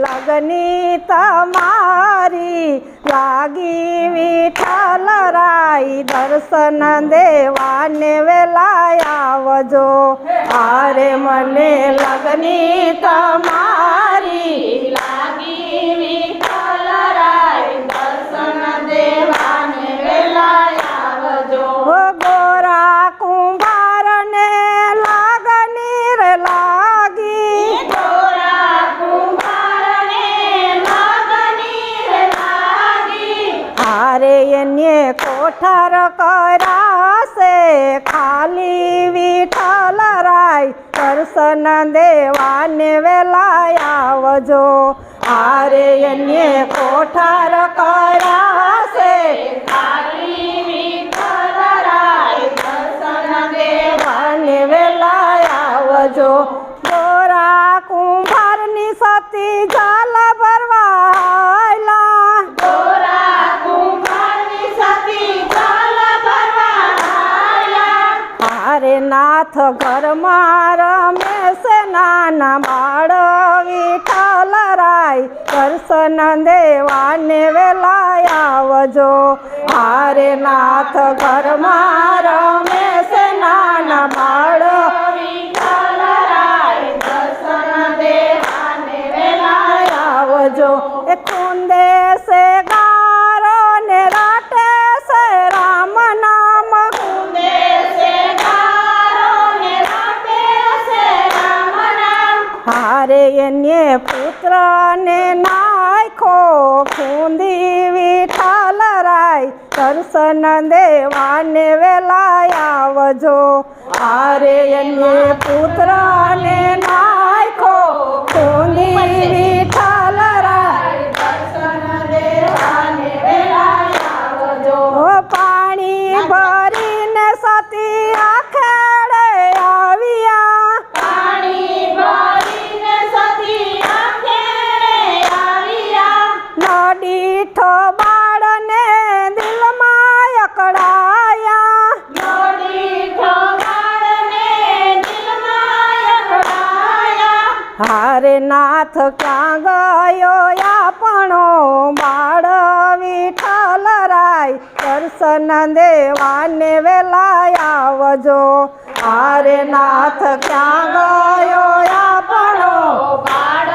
લગની તમારી લાગી વિઠ્ઠલરાય દર્શન દેવાને વેલા આવજો આરે મને લગની તમારી લાગી વિઠ્ઠલરાય દર્શન દેવાને વેલા આવજો ગોરા કુંભારને લાગની રે લાગી ગોરા કુંભારને લાગની રે લાગી હારે એને કોઠાર કરાશે ખાલી વિઠ્ઠલરાય દર્શન દેવાને વેલા આવજો હારે એને કોઠાર કરાશે ખાલી વિઠ્ઠલરાય દર્શન દેવાને વેલા આવજો ગોરા કુંભારની સતી જાલ ભરવાયલા ગોરા કુંભારની સતી જાલ ભરવાયા હારે નાથ ઘરમાં રમેશે નાના બાળ વિઠ્ઠલરાય દર્શન દેવાને વેલા આવજો હારે નાથ ઘરમાં રમેશે નાના બાળ વિઠ્ઠલરાય દર્શન દેવાને વેલા આવજો એ કુંદે સે ગારો ને રાટે સે રામ નામ દેશે ગારો ને રાટે છે રામ નામ હારે એને પુત્ર ને નાખો ખૂંદી વિઠ્ઠલરાય દર્શન દેવાને વેલા આવજો હારે એને પુત્ર ને નાખો ખૂંદી વિઠ્ઠલરાય દર્શન દેવાને વેલા આવજો પાણી ભરીને સતી આખેડે આવ્યા પાણી ભરીને સતી આંખેડે આવ્યા નડીઠો બાળને દિલમાં અકળાયા નોડીઠો બાળને દિલમાં અકળાયા હારે નાથ ક્યાં ગયો આપણો બાળ વિઠ્ઠલરાય દર્શન દેવાને વેલા આવજો હારે નાથ ક્યાં ગયો આપણો બાળ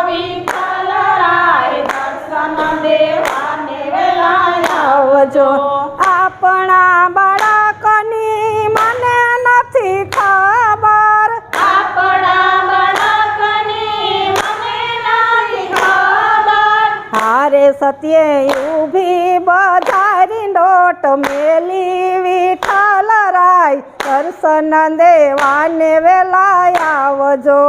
વિઠ્ઠલરાય દર્શન દેવાને વેલા આવજો આપણા બાળકની મને નથી ખબર આપણા બાળકની મને નથી ખબર હારે સત્યે ઊભી બજારી નોટ મેલી વિઠ્ઠલરાય દર્શન દેવાને વેલા આવજો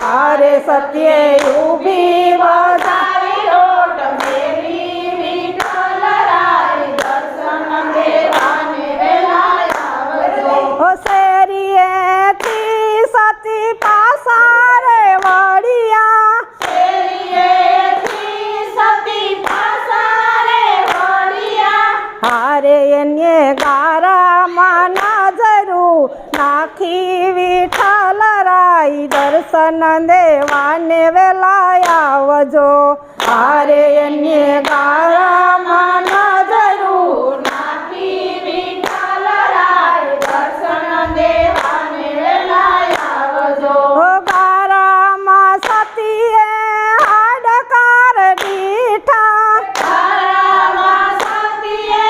હારે સત્યે ઊભી બજારી રોટ મેલી વિઠ્ઠલરાય દર્શન દેવાને વેલા આવજો શેરીએથી સતી પાસારે વળિયા શેરીએથી સતી પાસારે વળિયા હારે એને ગારામાં નજરું નાખી વિઠ્ઠલરાય દર્શન દેવાને વેલા આવજો હારે એને ગારામાં નજરું નાખી વિઠ્ઠલરાય દર્શન દેવાને વેલા આવજો ગારામાં સતીએ હાડકાર દીઠા તારામાં સતીએ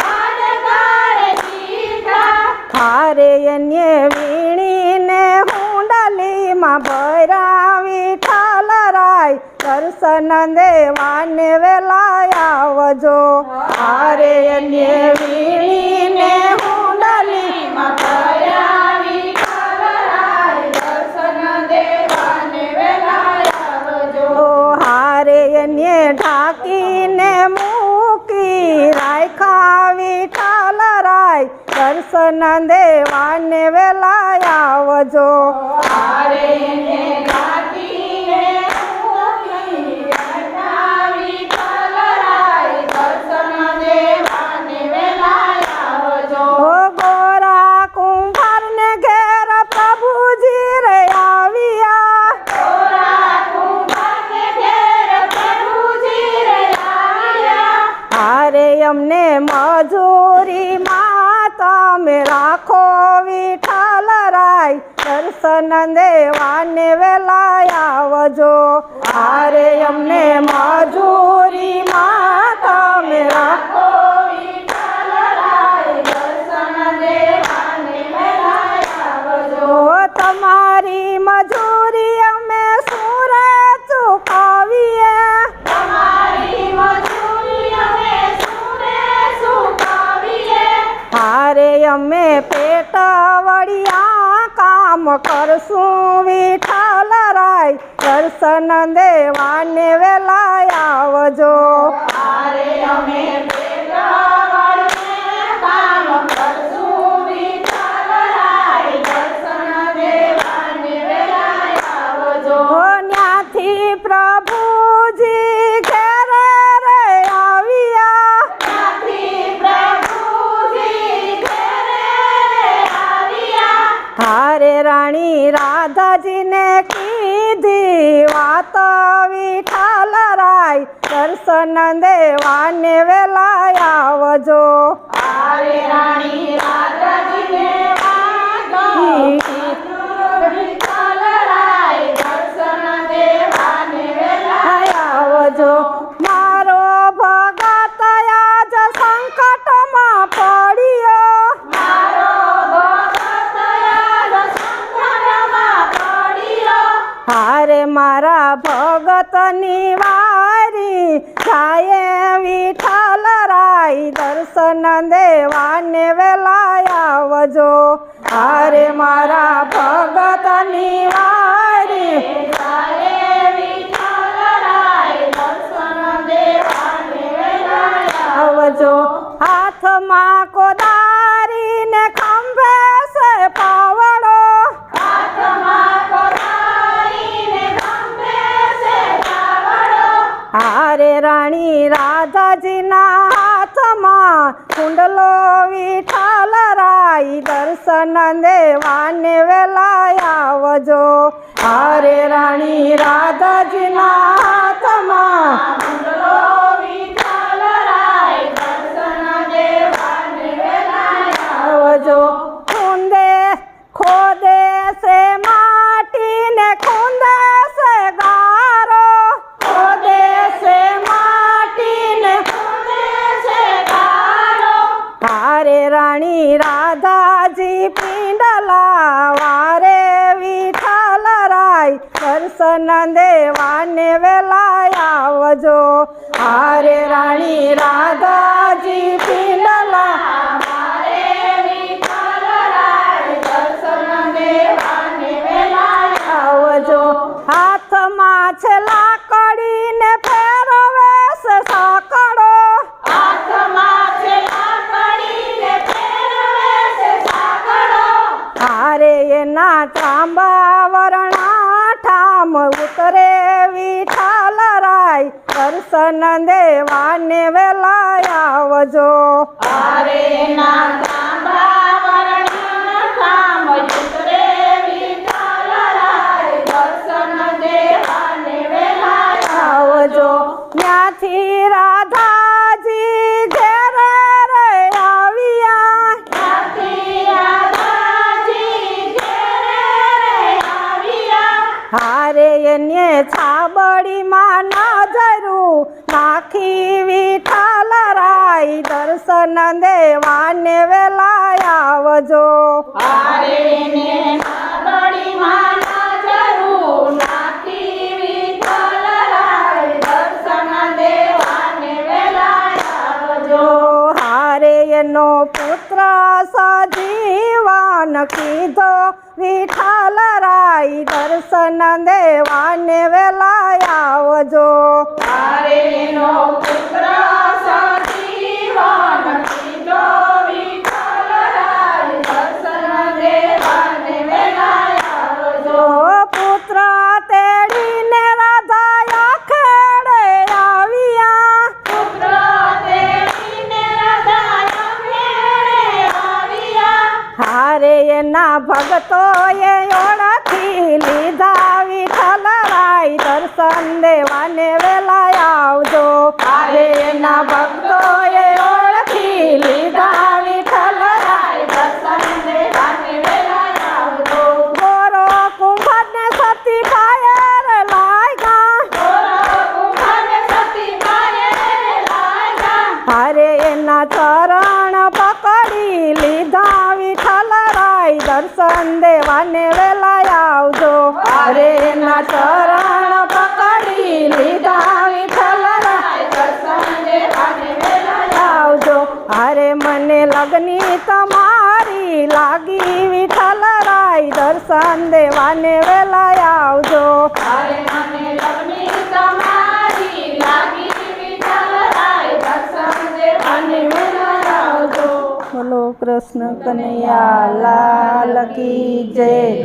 હાડકાર દીઠા હારે એને વીણીને હુંડલીમાં ભર્યા વિઠ્ઠલરાય દર્શન દેવાને વેલા આવજો હારે એને વીણીને હુંડલીમાં ભર્યા વિઠ્ઠલરાય દર્શન દેવાને વેલા આવજો હારે એને ઢાંકીને મૂકી રાખ્યા વિઠ્ઠલરાય દર્શન દેવાને વેલા આવજો હારે એને ગાંઠીને મૂકી રાખ્યા વિઠ્ઠલરાય દર્શન દેવાને વેલા આવજો ગોરા કુંભારને ઘેર પ્રભુજી રે આવ્યા ગોરા કુંભારને ઘેર અમને મજૂરીમાં તમે રાખો વિઠ્ઠલરાય દર્શન દેવાને વેલા આવજો. હારે અમને મજૂરીમાં તમે રાખો તમારી મજૂરી અમે સુરે ચૂકવીએ. હારે અમે પેટ વળિયા કામ કરશું વિઠ્ઠલરાય દર્શન દેવાને વેલા આવજો. હારે અમે પેટ વળીને કામ કરશું વિઠ્ઠલરાય દર્શન દેવાને વેલા આવજો. ન્યાથી પ્રભુજી ઘેરે રે આવ્યા. ત્યાંથી પ્રભુજી ઘેરે આવ્યા. હારે રાણી રાધાજીને કીધી વાત વિઠ્ઠલરાય દર્શન દેવાને વેલા આવજો. હારે રાણી રાધાજીને વિઠ્ઠલરાય દર્શન દેવાને વેલા આવજો. મારો ભગત આજ સંકટમાં પડ્યો. મારો ભગત આજ સંકટમાં પડ્યો. હારે મારા ભગતની વારી જાય વિઠ્ઠલરાય દર્શન દેવાને વેલા આવજો. હારે મારા ભગતની વારી આવજો. હાથમાં કોદારીને ખંભે સે પાવડો. હારે રાણી રાધાજીના હાથમાં કુંડલો વિઠ્ઠલરાય દર્શન દેવાને વેલા આવજો. હારે રાણી રાધાજીના હાથમાં આવજો. ખૂંદે ખોદે છે માટીને ખૂંદે છે ગારો. ખોદે છે માટીને હારે રાણી રાધાજી પિંડલા વારે વિઠ્ઠલરાય દર્શન દેવાને વેલા આવજો. હારે રાણી રાધાજી પિંડલા આવજો. હાથમાં છે લાકડીને ફેરવે છે સાંકળો. હારે એના ત્રાંબા વરણા ઠામ ઉતરે વિઠ્ઠલરાય દર્શન દેવાને વેલા આવજો. આવજો. ત્યાંથી રાધાજી ઘેરે રે આવ્યા. હારે એને છાબડીમાં નજરું નાખી વિઠ્ઠલરાય દર્શન દેવાને વેલા આવજો. હારે એનો પુત્ર સજીવન કીધો વિઠ્ઠલરાય દર્શન દેવાને વેલા આવજો. પુત્ર તેડીને રાધા ખેડે આવ્યા. હારે એના ભક્તોએ ઓળખી લીધા વિઠ્ઠલરાય દર્શન દેવાને વેલા આવજો. હારે એના ભક્તોએ એના ચરણ પકડી લીધા વિઠ્ઠલરાય દર્શન દેવાને વેલા આવજો. અરે મને લગની તમારી લાગી વિઠ્ઠલરાય દર્શન દેવાને વેલા આવજો. અરે મને લગ્ની તમારી લાગી વિઠ્ઠલરાય દર્શન દેવાને વેલા આવજો. બોલો કૃષ્ણ કનૈયા લાલ કી જય.